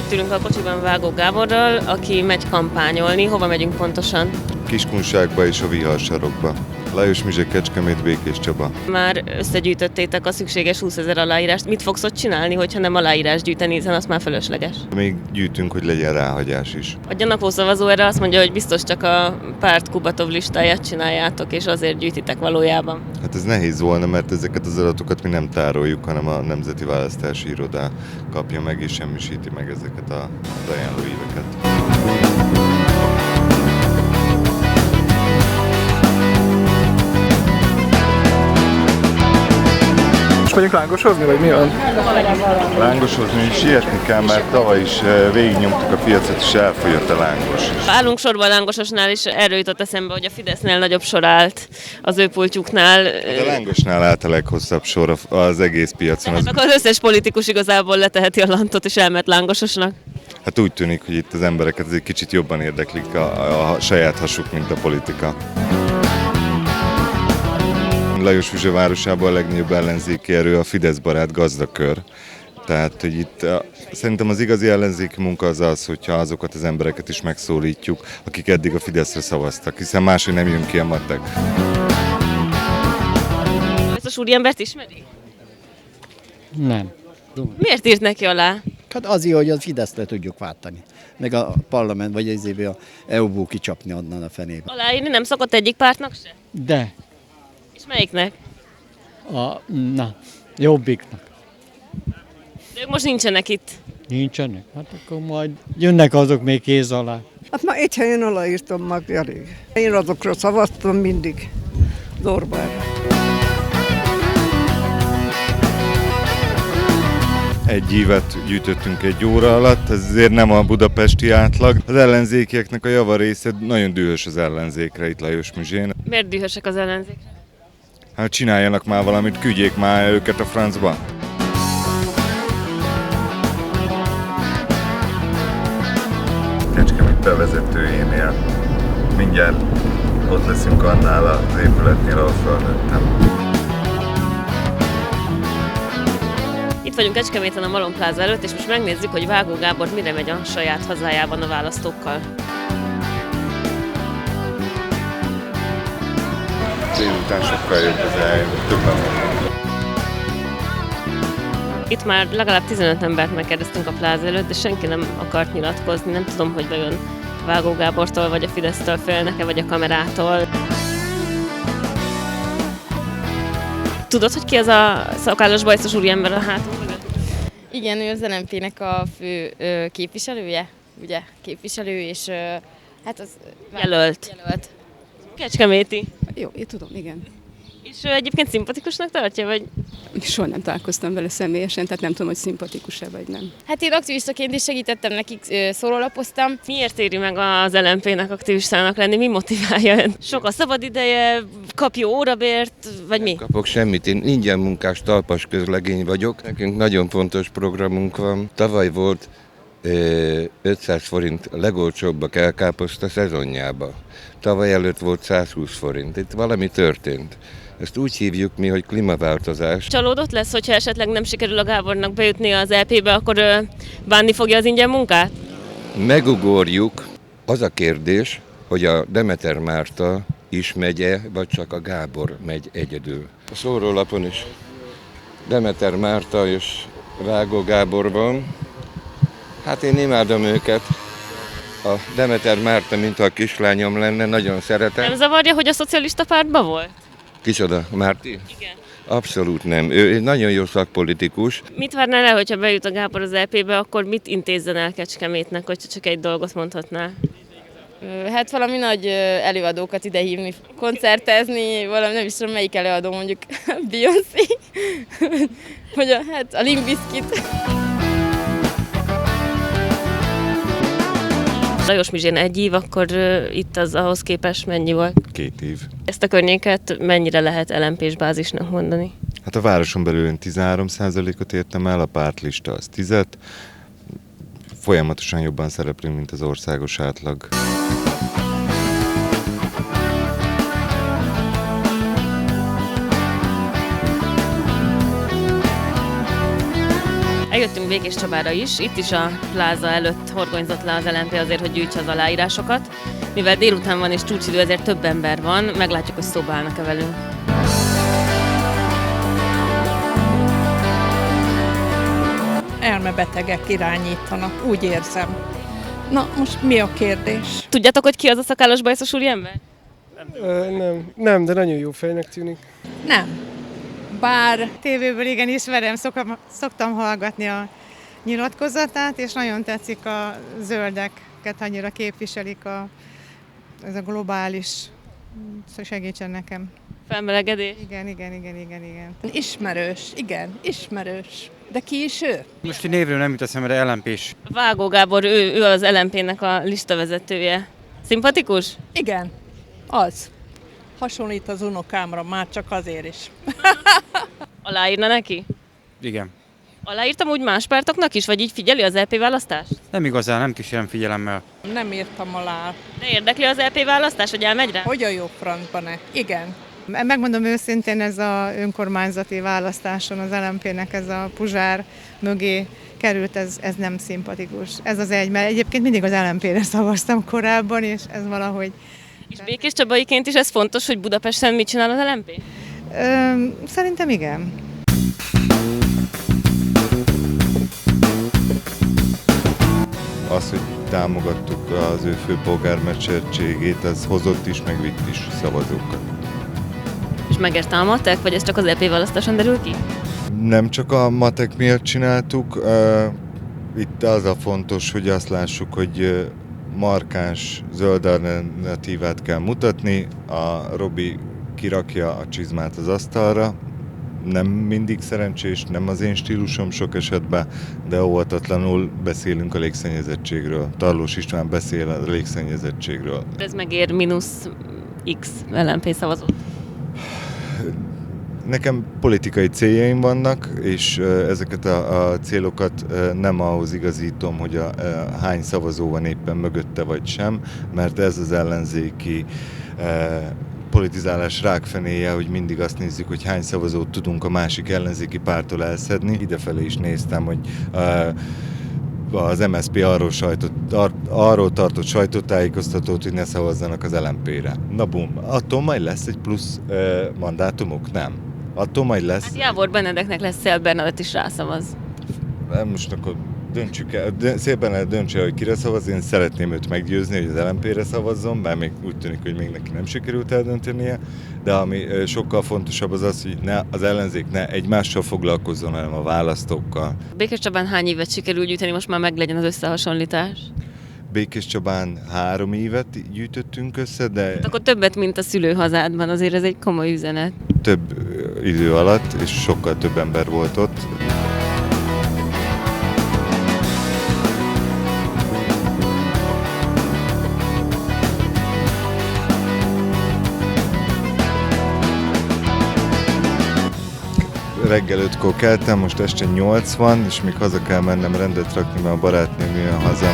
itt ülünk a kocsiban Vágó Gáborral, aki megy kampányolni. Hova megyünk pontosan? Kiskunságba és a Viharsarokba. Lajos Mizse, Kecskemét, Békés Csaba. Már összegyűjtöttétek a szükséges 20 000 aláírást. Mit fogsz ott csinálni, hogyha nem aláírás gyűjteni, hiszen az már fölösleges? Még gyűjtünk, hogy legyen ráhagyás is. A gyanakvó szavazó erre azt mondja, hogy biztos csak a párt Kubatov listáját csináljátok, és azért gyűjtitek valójában. Hát ez nehéz volna, mert ezeket az adatokat mi nem tároljuk, hanem a Nemzeti Választási Iroda kapja meg és semmisíti meg ezeket az ajánlóíveket. Megyünk lángosozni, vagy mi van? Lángosozni is sietni kell, mert tavaly is végignyomtuk a piacot, és elfogyott a lángos. Állunk sorba a lángososnál, és erről jutott eszembe, hogy a Fidesznél nagyobb sor állt az ő pultjuknál. Hát a lángosnál állt a leghosszabb sor az egész piacon. Hát akkor az összes politikus igazából leteheti a lantot, és elment lángososnak. Hát úgy tűnik, hogy itt az embereket egy kicsit jobban érdeklik a saját hasuk, mint a politika. Lajos Mizse városában a legnagyobb ellenzéki erő a Fidesz barát gazdakör. Tehát, hogy itt szerintem az igazi ellenzéki munka az az, hogyha azokat az embereket is megszólítjuk, akik eddig a Fideszre szavaztak, hiszen máshogy nem jön ki a matek. Ezt a úriembert ismeri? Nem. Miért írt neki alá? Hát azért, hogy a Fideszre tudjuk váltani. Meg a parlament, vagy ezért a EU-ból kicsapni onnan a fenébe. Aláírni nem szokott egyik pártnak se? De, És melyiknek? Jobbiknak De ők most nincsenek itt. nincsenek. Hát akkor majd jönnek azok még kéz alá. Hát már egy helyen aláírtam már elég. Én azokra szavaztam mindig, az Orbánra. Egy évet gyűjtöttünk egy óra alatt, ez azért nem a budapesti átlag. Az ellenzékieknek a javarésze nagyon dühös az ellenzékre itt Lajos Mizsén. Miért dühösek az ellenzékre? Hát csináljanak már valamit, küldjék már őket a francba. Kecskemét bevezetőjénél mindjárt ott leszünk annál az épületnél, ahol felnőttem. Itt vagyunk Kecskeméten a Malom Pláza előtt, és most megnézzük, hogy Vágó Gábor mire megy a saját hazájában a választókkal. Délután sokkal jobb az eljön, többen van. Itt már legalább 15 embert megkérdeztünk a pláza előtt, de senki nem akart nyilatkozni. Nem tudom, hogy vajon Vágó Gábortól, vagy a Fidesztől félnek-e, vagy a kamerától. Tudod, hogy ki az a szakállas bajszos úriember a hátunk mögött? Igen, ő az LMP-nek a fő képviselője, ugye? Képviselő, és hát az... Jelölt. Jelölt. Kecskeméti. Jó, én tudom, igen. És ő egyébként szimpatikusnak tartja, vagy? Soha nem találkoztam vele személyesen, tehát nem tudom, hogy szimpatikus-e vagy nem. Hát én aktivistaként is segítettem nekik, szórólapoztam. Miért éri meg az LMP-nek aktivistának lenni? Mi motiválja ön? Sok a szabadideje, kap jó órabért, vagy mi? Kapok semmit, én ingyen munkás talpas közlegény vagyok. Nekünk nagyon fontos programunk van. Tavaly volt 500 forint a legolcsóbb a kelkáposzta szezonjába. Tavaly előtt volt 120 forint. Itt valami történt. Ezt úgy hívjuk mi, hogy klímaváltozás. Csalódott lesz, hogyha esetleg nem sikerül a Gábornak bejutni az LP-be, akkor bánni fogja az ingyen munkát? Megugorjuk. Az a kérdés, hogy a Demeter Márta is megye, vagy csak a Gábor megy egyedül. A szórólapon is Demeter Márta és Vágó Gábor van. Hát én imádom őket. A Demeter Márta, mintha a kislányom lenne, nagyon szeretem. Nem zavarja, hogy a szocialista pártban volt? Kicsoda, Márti? Igen. Abszolút nem. Ő egy nagyon jó szakpolitikus. Mit várnál el, hogyha bejut a Gábor az LP-be, akkor mit intézzen el Kecskemétnek, hogyha csak egy dolgot mondhatnál? Hát valami nagy előadókat idehívni, koncertezni, valami nem is tudom melyik előadó, mondjuk Beyoncé, vagy a Limp Bizkit. Lajos Mizsén egy év, akkor itt az ahhoz képest mennyi volt? 2 év. Ezt a környéket mennyire lehet LMP-s bázisnak mondani? Hát a városon belül 13%-ot értem el, a pártlista az 10-et. Folyamatosan jobban szereplünk, mint az országos átlag. Eljöttünk Békés Csabára is, itt is a pláza előtt horgonyzott le az LMP azért, hogy gyűjtse az aláírásokat. Mivel délután van és csúcsidő, ezért több ember van, meglátjuk, hogy szóba állnak-e velünk. Elmebetegek irányítanak, úgy érzem. Na, most mi a kérdés? Tudjátok, hogy ki az a szakállas bajszos úriember? Nem, de nagyon jó fejnek tűnik. Nem. Bár Tévéből igen ismerem, szoktam hallgatni a nyilatkozatát, és nagyon tetszik a zöldeket, annyira képviselik ez a globális, segítsen nekem. Felmelegedés? Igen. ismerős, igen, ismerős. De ki is ő? Most a névről nem jut eszembe, LMP-s. Vágó Gábor, ő az LMP-nek a listavezetője. Szimpatikus? Igen, az. Hasonlít az unokámra, már csak azért is. Aláírna neki? Igen. Aláírtam úgy más pártoknak is, vagy így figyeli az EP választást? Nem igazán, nem kísérem figyelemmel. Nem írtam alá. De érdekli az EP választás, hogy elmegy rá? Hogy a jó francban-e? Igen. Megmondom őszintén, ez az önkormányzati választáson az LMP-nek ez a Puzsár mögé került, ez nem szimpatikus. Ez az egy, mert egyébként mindig az LMP-re szavaztam korábban, és ez valahogy... És Békés Csabaiként is ez fontos, hogy Budapesten mit csinál az LMP? Szerintem igen. Az, hogy támogattuk az ő főpolgármesterségét, az hozott is, meg vitt is szavazókat. És megérte a matek, vagy ez csak az EP választáson derül ki? Nem csak a matek miatt csináltuk, itt az a fontos, hogy azt lássuk, hogy markáns zöld alternatívát kell mutatni. A Robi kirakja a csizmát az asztalra, nem mindig szerencsés, nem az én stílusom sok esetben, de óvatatlanul beszélünk a légszennyezettségről. Tarlós István beszél a légszennyezettségről. Ez megér mínusz X LMP szavazót. Nekem politikai céljaim vannak, és ezeket a célokat nem ahhoz igazítom, hogy hány szavazó van éppen mögötte vagy sem, mert ez az ellenzéki politizálás rákfenéje, hogy mindig azt nézzük, hogy hány szavazót tudunk a másik ellenzéki pártól elszedni. Idefelé is néztem, hogy az MSZP arról tartott sajtótájékoztatót, hogy ne szavazzanak az LMP-re. Na bum, attól majd lesz egy plusz mandátumok? Nem. Attól majd lesz... Hát Jávor Benedeknek lesz Széll Bernadett is rászavaz. Most akkor döntsük el, Szél Bernadett döntse, hogy kire szavaz, én szeretném őt meggyőzni, hogy az LMP-re szavazzon, bár még úgy tűnik, hogy még neki nem sikerült eldöntenie, de ami sokkal fontosabb az az, hogy az ellenzék ne egymással foglalkozzon, hanem a választókkal. Békés Csabán hány évet sikerül gyűjteni, most már meglegyen az összehasonlítás? Békés Csabán 3 évet gyűjtöttünk össze, de... Hát akkor többet, mint a szülőhazádban, azért ez egy komoly üzenet. Több idő alatt, és sokkal több ember volt ott. Reggel 5-kor keltem, most este 8 van, és még haza kell mennem rendet rakni, mert a barátnőm jön haza.